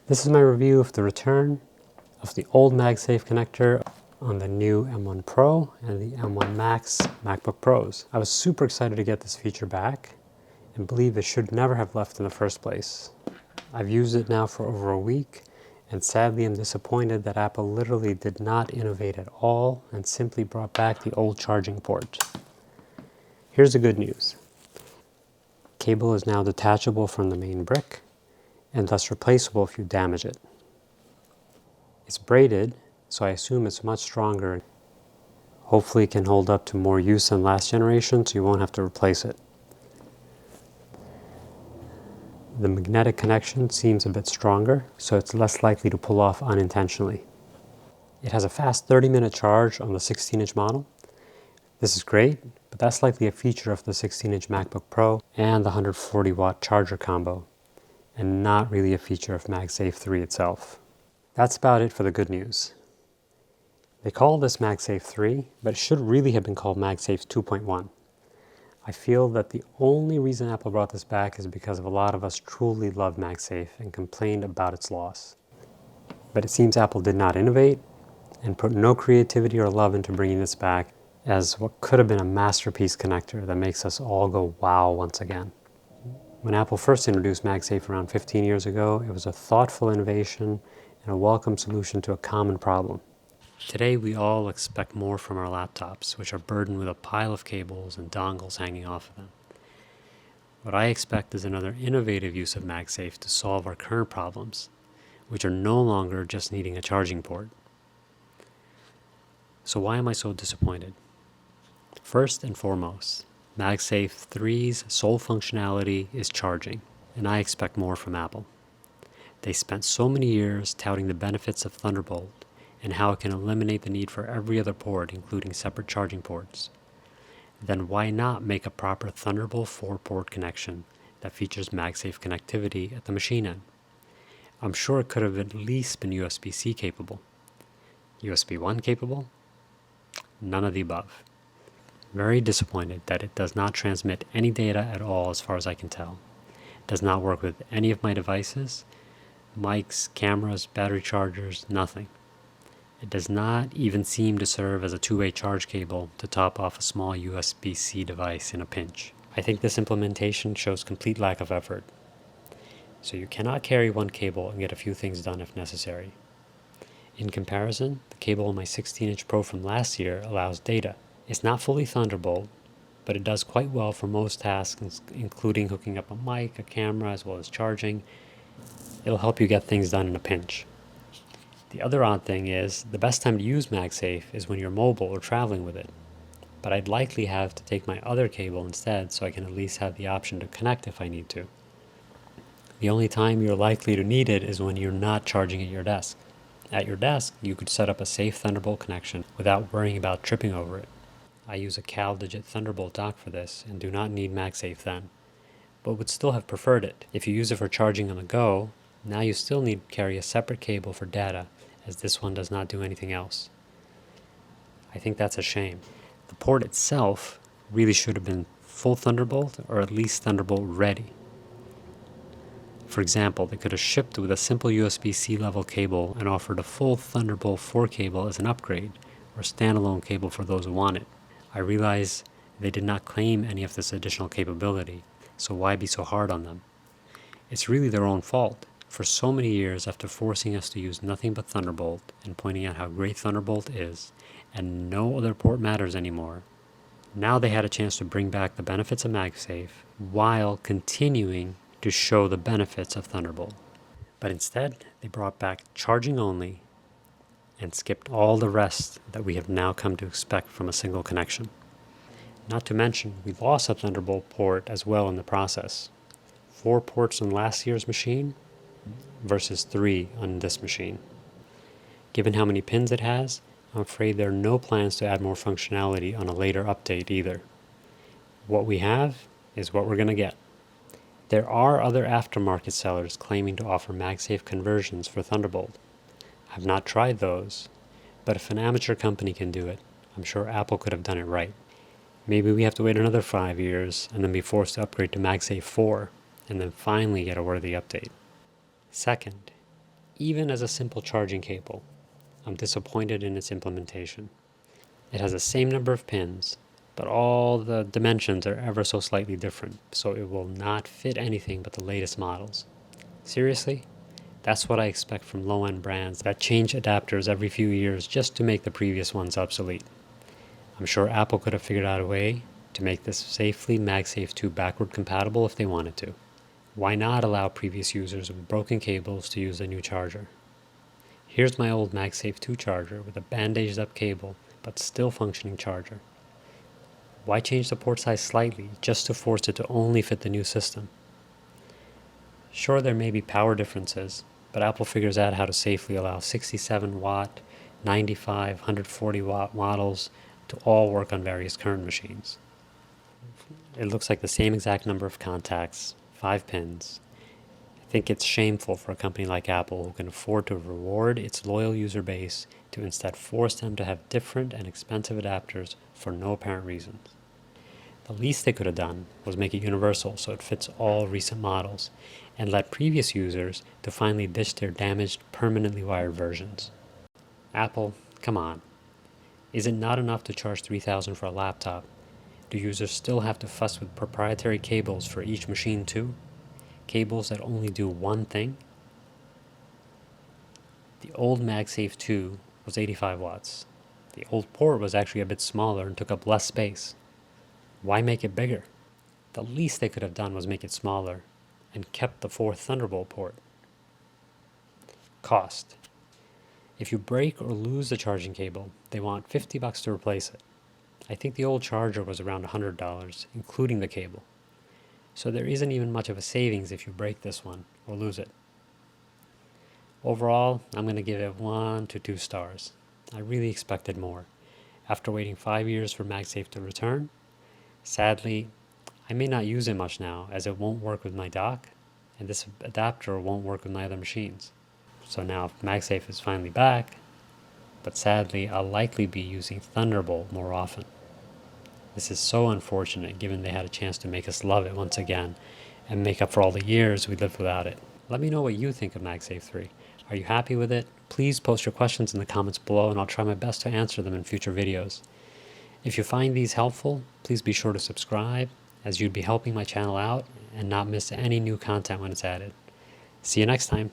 This is my review of the return of the old Magsafe connector on the new M1 Pro and the M1 Max MacBook Pros. I was super excited to get this feature back and believe it should never have left in the first place. I've used it now for over a week and sadly am disappointed that Apple literally did not innovate at all and simply brought back the old charging port. Here's the good news. Cable is now detachable from the main brick and thus replaceable if you damage it. It's braided, so I assume it's much stronger. Hopefully it can hold up to more use than last generation, so you won't have to replace it. The magnetic connection seems a bit stronger, so it's less likely to pull off unintentionally. It has a fast 30-minute charge on the 16-inch model. This is great, but that's likely a feature of the 16-inch MacBook Pro and the 140-watt charger combo, and not really a feature of Magsafe 3 itself. That's about it for the good news. They call this Magsafe 3, but it should really have been called Magsafe 2.1. I feel that the only reason Apple brought this back is because of a lot of us truly love Magsafe and complained about its loss. But it seems Apple did not innovate and put no creativity or love into bringing this back as what could have been a masterpiece connector that makes us all go wow once again. When Apple first introduced Magsafe around 15 years ago, it was a thoughtful innovation and a welcome solution to a common problem. Today we all expect more from our laptops, which are burdened with a pile of cables and dongles hanging off of them. What I expect is another innovative use of Magsafe to solve our current problems, which are no longer just needing a charging port. So why am I so disappointed? First and foremost, Magsafe 3's sole functionality is charging, and I expect more from Apple. They spent so many years touting the benefits of Thunderbolt and how it can eliminate the need for every other port, including separate charging ports. Then why not make a proper Thunderbolt 4-port connection that features Magsafe connectivity at the machine end? I'm sure it could have at least been USB-C capable. USB 1 capable? None of the above. Very disappointed that it does not transmit any data at all as far as I can tell. It does not work with any of my devices, mics, cameras, battery chargers, nothing. It does not even seem to serve as a two-way charge cable to top off a small USB-C device in a pinch. I think this implementation shows complete lack of effort. So you cannot carry one cable and get a few things done if necessary. In comparison, the cable on my 16-inch Pro from last year allows data. It's not fully Thunderbolt, but it does quite well for most tasks, including hooking up a mic, a camera, as well as charging. It'll help you get things done in a pinch. The other odd thing is, the best time to use Magsafe is when you're mobile or traveling with it. But I'd likely have to take my other cable instead so I can at least have the option to connect if I need to. The only time you're likely to need it is when you're not charging at your desk. At your desk, you could set up a safe Thunderbolt connection without worrying about tripping over it. I use a CalDigit Thunderbolt dock for this and do not need Magsafe then, but would still have preferred it. If you use it for charging on the go, now you still need to carry a separate cable for data, as this one does not do anything else. I think that's a shame. The port itself really should have been full Thunderbolt or at least Thunderbolt ready. For example, they could have shipped with a simple USB-C level cable and offered a full Thunderbolt 4 cable as an upgrade or standalone cable for those who want it. I realize they did not claim any of this additional capability, so why be so hard on them? It's really their own fault. For so many years, after forcing us to use nothing but Thunderbolt and pointing out how great Thunderbolt is, and no other port matters anymore, now they had a chance to bring back the benefits of Magsafe while continuing to show the benefits of Thunderbolt. But instead, they brought back charging only and skipped all the rest that we have now come to expect from a single connection. Not to mention, we lost a Thunderbolt port as well in the process. 4 ports on last year's machine versus 3 on this machine. Given how many pins it has, I'm afraid there are no plans to add more functionality on a later update either. What we have is what we're going to get. There are other aftermarket sellers claiming to offer Magsafe conversions for Thunderbolt. I've not tried those, but if an amateur company can do it, I'm sure Apple could have done it right. Maybe we have to wait another 5 years and then be forced to upgrade to Magsafe 4 and then finally get a worthy update. Second, Even as a simple charging cable, I'm disappointed in its implementation. It has the same number of pins, but all the dimensions are ever so slightly different, so it will not fit anything but the latest models. Seriously? That's what I expect from low-end brands that change adapters every few years just to make the previous ones obsolete. I'm sure Apple could have figured out a way to make this safely MagSafe 2 backward compatible if they wanted to. Why not allow previous users with broken cables to use a new charger? Here's my old MagSafe 2 charger with a bandaged up cable but still functioning charger. Why change the port size slightly just to force it to only fit the new system? Sure, there may be power differences, but Apple figures out how to safely allow 67 watt, 95, 140 watt models to all work on various current machines. It looks like the same exact number of contacts, 5 pins. I think it's shameful for a company like Apple who can afford to reward its loyal user base to instead force them to have different and expensive adapters for no apparent reasons. The least they could have done was make it universal so it fits all recent models, and let previous users to finally ditch their damaged, permanently wired versions. Apple, come on. Is it not enough to charge $3,000 for a laptop? Do users still have to fuss with proprietary cables for each machine too? Cables that only do one thing? The old MagSafe 2 was 85 watts. The old port was actually a bit smaller and took up less space. Why make it bigger? The least they could have done was make it smaller and kept the 4th Thunderbolt port. Cost. If you break or lose the charging cable, they want $50 to replace it. I think the old charger was around $100, including the cable. So there isn't even much of a savings if you break this one or lose it. Overall, I'm going to give it 1 to 2 stars. I really expected more. After waiting 5 years for MagSafe to return, sadly, I may not use it much now as it won't work with my dock, and this adapter won't work with my other machines. So now MagSafe is finally back, but sadly I'll likely be using Thunderbolt more often. This is so unfortunate given they had a chance to make us love it once again and make up for all the years we lived without it. Let me know what you think of MagSafe 3. Are you happy with it? Please post your questions in the comments below and I'll try my best to answer them in future videos. If you find these helpful, please be sure to subscribe, as you'd be helping my channel out and not miss any new content when it's added. See you next time.